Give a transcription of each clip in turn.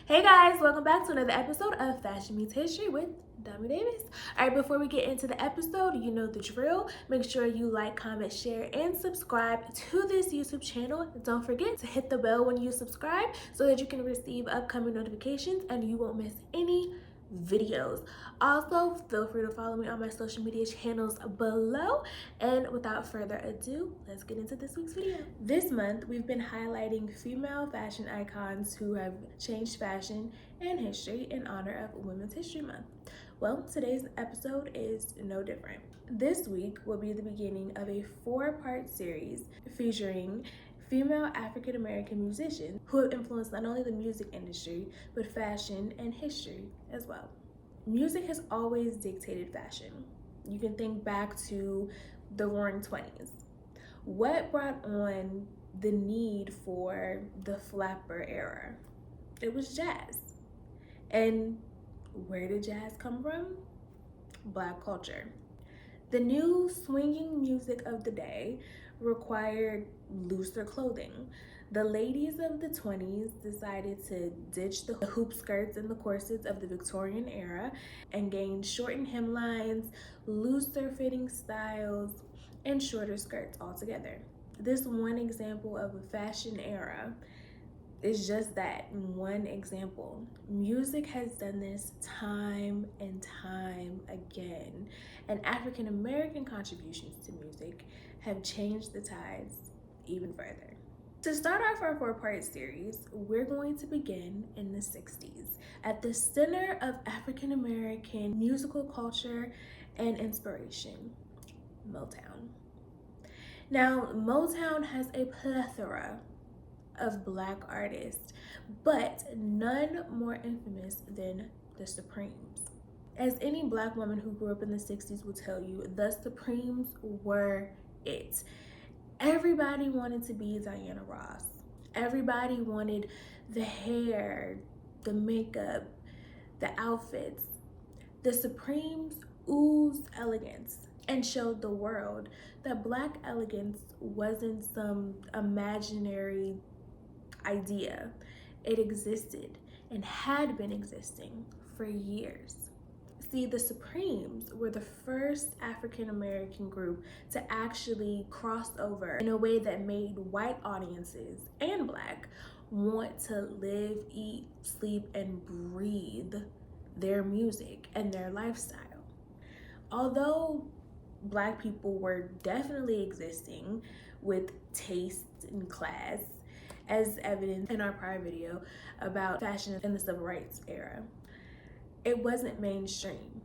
Hey guys, welcome back to another episode of Fashion Meets History with Domii. Alright, before we get into the episode, you know the drill. Make sure you like, comment, share, and subscribe to this YouTube channel. Don't forget to hit the bell when you subscribe so that you can receive upcoming notifications and you won't miss any videos. Also, feel free to follow me on my social media channels below. And without further ado, let's get into this week's video. This month, we've been highlighting female fashion icons who have changed fashion and history in honor of Women's History Month. Well, today's episode is no different. This week will be the beginning of a 4-part series featuring female African-American musicians who have influenced not only the music industry, but fashion and history as well. Music has always dictated fashion. You can think back to the Roaring 20s. What brought on the need for the flapper era? It was jazz. And where did jazz come from? Black culture. The new swinging music of the day required looser clothing. The ladies of the 20s decided to ditch the hoop skirts and the corsets of the Victorian era and gain shortened hemlines, looser fitting styles, and shorter skirts altogether. This one example of a fashion era is just that, one example. Music has done this time and time again, and African American contributions to music have changed the tides even further. To start off our 4-part series, we're going to begin in the 60s, at the center of African American musical culture and inspiration, Motown. Now, Motown has a plethora of Black artists, but none more infamous than the Supremes. As any Black woman who grew up in the 60s will tell you, the Supremes were it. Everybody wanted to be Diana Ross. Everybody wanted the hair, the makeup, the outfits. The Supremes oozed elegance and showed the world that Black elegance wasn't some imaginary idea. It existed and had been existing for years. See, the Supremes were the first African American group to actually cross over in a way that made white audiences and Black want to live, eat, sleep, and breathe their music and their lifestyle. Although Black people were definitely existing with taste and class, as evident in our prior video about fashion in the civil rights era, it wasn't mainstream.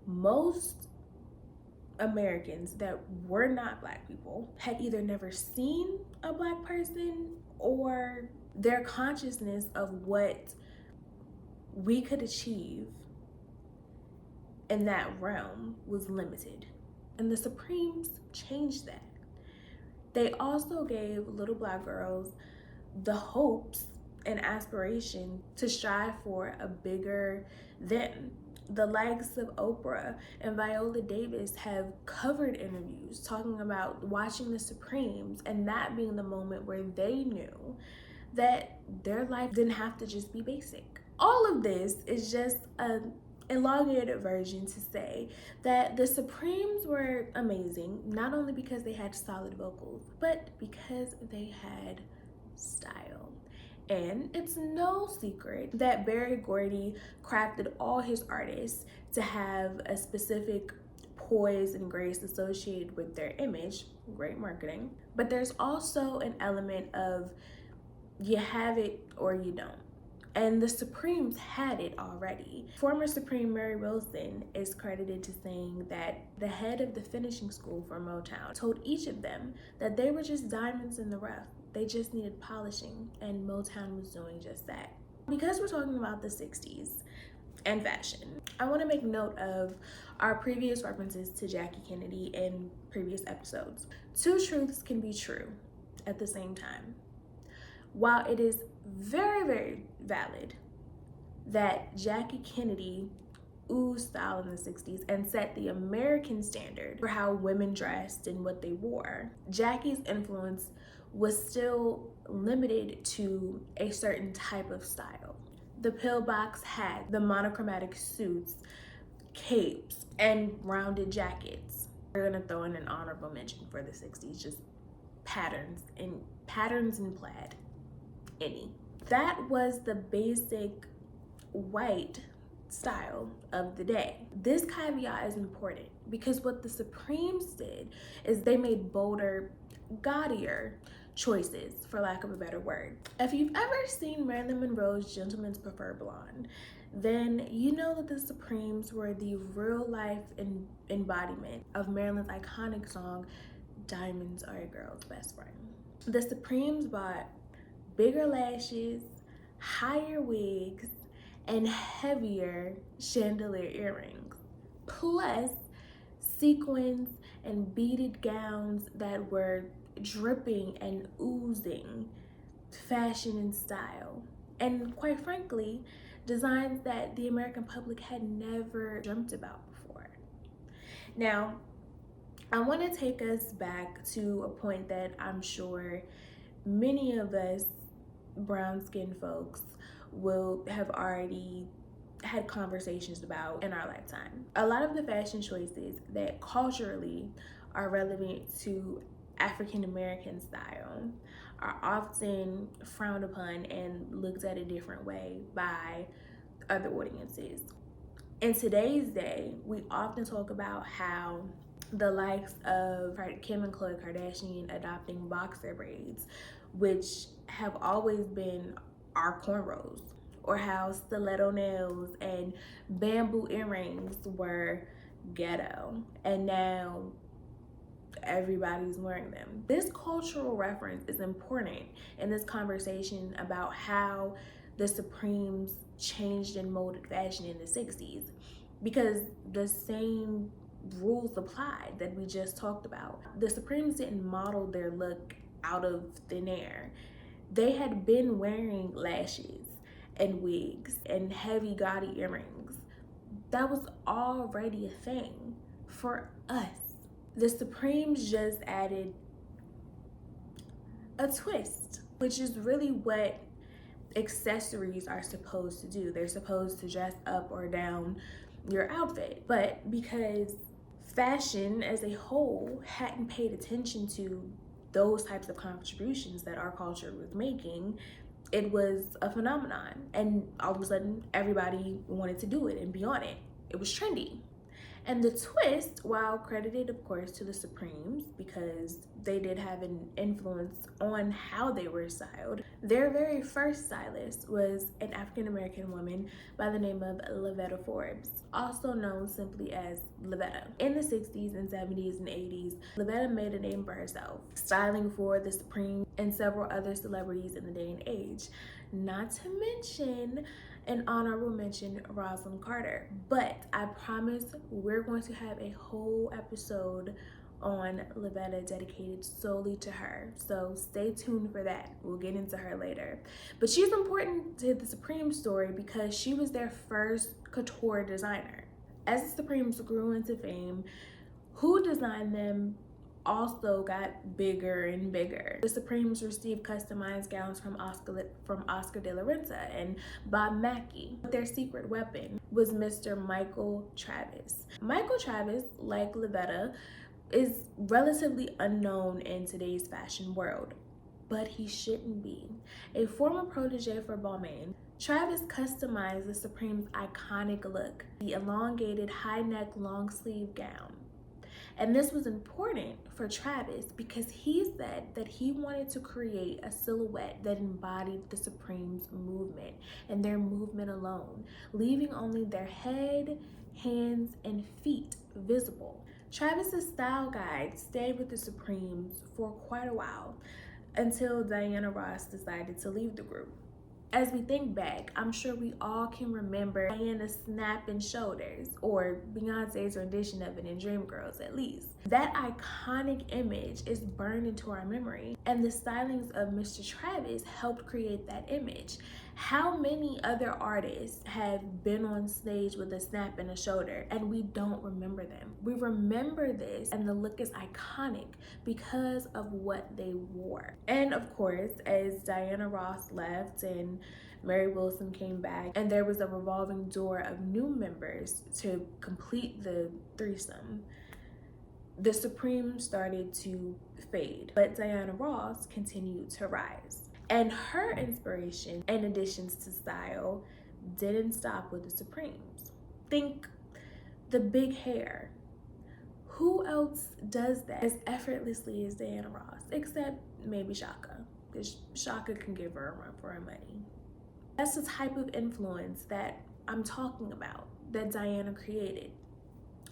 Most Americans that were not Black people had either never seen a Black person, or their consciousness of what we could achieve in that realm was limited. And the Supremes changed that. They also gave little Black girls the hopes and aspiration to strive for a bigger them. The likes of Oprah and Viola Davis have covered interviews talking about watching the Supremes and that being the moment where they knew that their life didn't have to just be basic. All of this is just an elongated version to say that the Supremes were amazing, not only because they had solid vocals, but because they had style. And it's no secret that Berry Gordy crafted all his artists to have a specific poise and grace associated with their image. Great marketing. But there's also an element of you have it or you don't. And the Supremes had it already. Former Supreme Mary Wilson is credited to saying that the head of the finishing school for Motown told each of them that they were just diamonds in the rough. They just needed polishing, and Motown was doing just that. Because we're talking about the 60s and fashion, I want to make note of our previous references to Jackie Kennedy in previous episodes. Two truths can be true at the same time. While it is very, very valid that Jackie Kennedy oozed style in the 60s and set the American standard for how women dressed and what they wore, Jackie's influence was still limited to a certain type of style. The pillbox hat, the monochromatic suits, capes, and rounded jackets. We're gonna throw in an honorable mention for the 60s, just patterns and plaid, any. That was the basic white style of the day. This caveat is important because what the Supremes did is they made bolder, gaudier choices, for lack of a better word. If you've ever seen Marilyn Monroe's Gentlemen's Prefer Blonde, then you know that the Supremes were the real life embodiment of Marilyn's iconic song, Diamonds Are a Girl's Best Friend. The Supremes bought bigger lashes, higher wigs, and heavier chandelier earrings, plus sequins and beaded gowns that were dripping and oozing fashion and style. And quite frankly, designs that the American public had never dreamt about before. Now, I want to take us back to a point that I'm sure many of us brown-skinned folks will have already had conversations about in our lifetime. A lot of the fashion choices that culturally are relevant to African American style are often frowned upon and looked at a different way by other audiences. In today's day, we often talk about how the likes of Kim and Khloe Kardashian adopting boxer braids, which have always been our cornrows, or how stiletto nails and bamboo earrings were ghetto, and now everybody's wearing them. This cultural reference is important in this conversation about how the Supremes changed and molded fashion in the 60s, because the same rules applied that we just talked about. The Supremes didn't model their look out of thin air. They had been wearing lashes and wigs and heavy gaudy earrings. That was already a thing for us. The Supremes just added a twist, which is really what accessories are supposed to do. They're supposed to dress up or down your outfit. But because fashion as a whole hadn't paid attention to those types of contributions that our culture was making, it was a phenomenon. And all of a sudden, everybody wanted to do it and be on it. It was trendy. And the twist, while credited, of course, to the Supremes, because they did have an influence on how they were styled, their very first stylist was an African-American woman by the name of Levetta Forbes, also known simply as Levetta. In the 60s and 70s and 80s, Levetta made a name for herself, styling for the Supremes and several other celebrities in the day and age. Not to mention an honorable mention, Rosalind Carter. But I promise we're going to have a whole episode on Levetta dedicated solely to her. So stay tuned for that. We'll get into her later. But she's important to the Supreme story because she was their first couture designer. As the Supremes grew into fame, who designed them also got bigger and bigger. The Supremes received customized gowns from Oscar de la Renta and Bob Mackie. Their secret weapon was Mr. Michael Travis. Michael Travis, like Levetta, is relatively unknown in today's fashion world, but he shouldn't be. A former protege for Balmain, Travis customized the Supreme's iconic look, the elongated high neck long sleeve gown. And this was important for Travis because he said that he wanted to create a silhouette that embodied the Supremes' movement and their movement alone, leaving only their head, hands, and feet visible. Travis's style guide stayed with the Supremes for quite a while until Diana Ross decided to leave the group. As we think back, I'm sure we all can remember Diana's snapping shoulders, or Beyonce's rendition of it in Dreamgirls at least. That iconic image is burned into our memory, and the stylings of Mr. Travis helped create that image. How many other artists have been on stage with a snap in a shoulder and we don't remember them? We remember this and the look is iconic because of what they wore. And of course, as Diana Ross left and Mary Wilson came back and there was a revolving door of new members to complete the threesome, the Supreme started to fade, but Diana Ross continued to rise. And her inspiration and additions to style didn't stop with the Supremes. Think the big hair. Who else does that as effortlessly as Diana Ross? Except maybe Shaka, because Shaka can give her a run for her money. That's the type of influence that I'm talking about, that Diana created.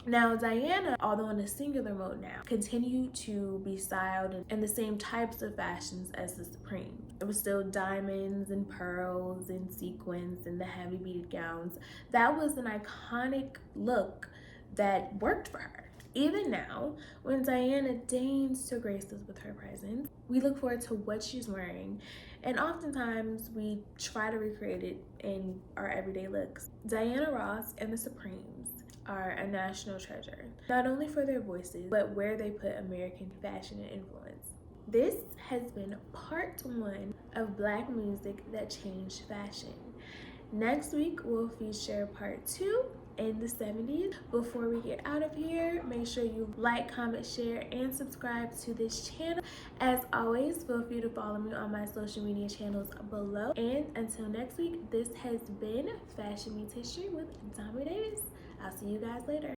Now, Diana, although in a singular mode now, continued to be styled in the same types of fashions as the Supreme. It was still diamonds and pearls and sequins and the heavy beaded gowns. That was an iconic look that worked for her. Even now, when Diana deigns to grace us with her presence, we look forward to what she's wearing, and oftentimes we try to recreate it in our everyday looks. Diana Ross and the Supremes are a national treasure, not only for their voices, but where they put American fashion and influence. This has been part 1 of Black music that changed fashion. Next week, we'll feature part 2 in the 70s. Before we get out of here, make sure you like, comment, share, and subscribe to this channel. As always, feel free to follow me on my social media channels below. And until next week, this has been Fashion Meets History with Domii Davis. I'll see you guys later.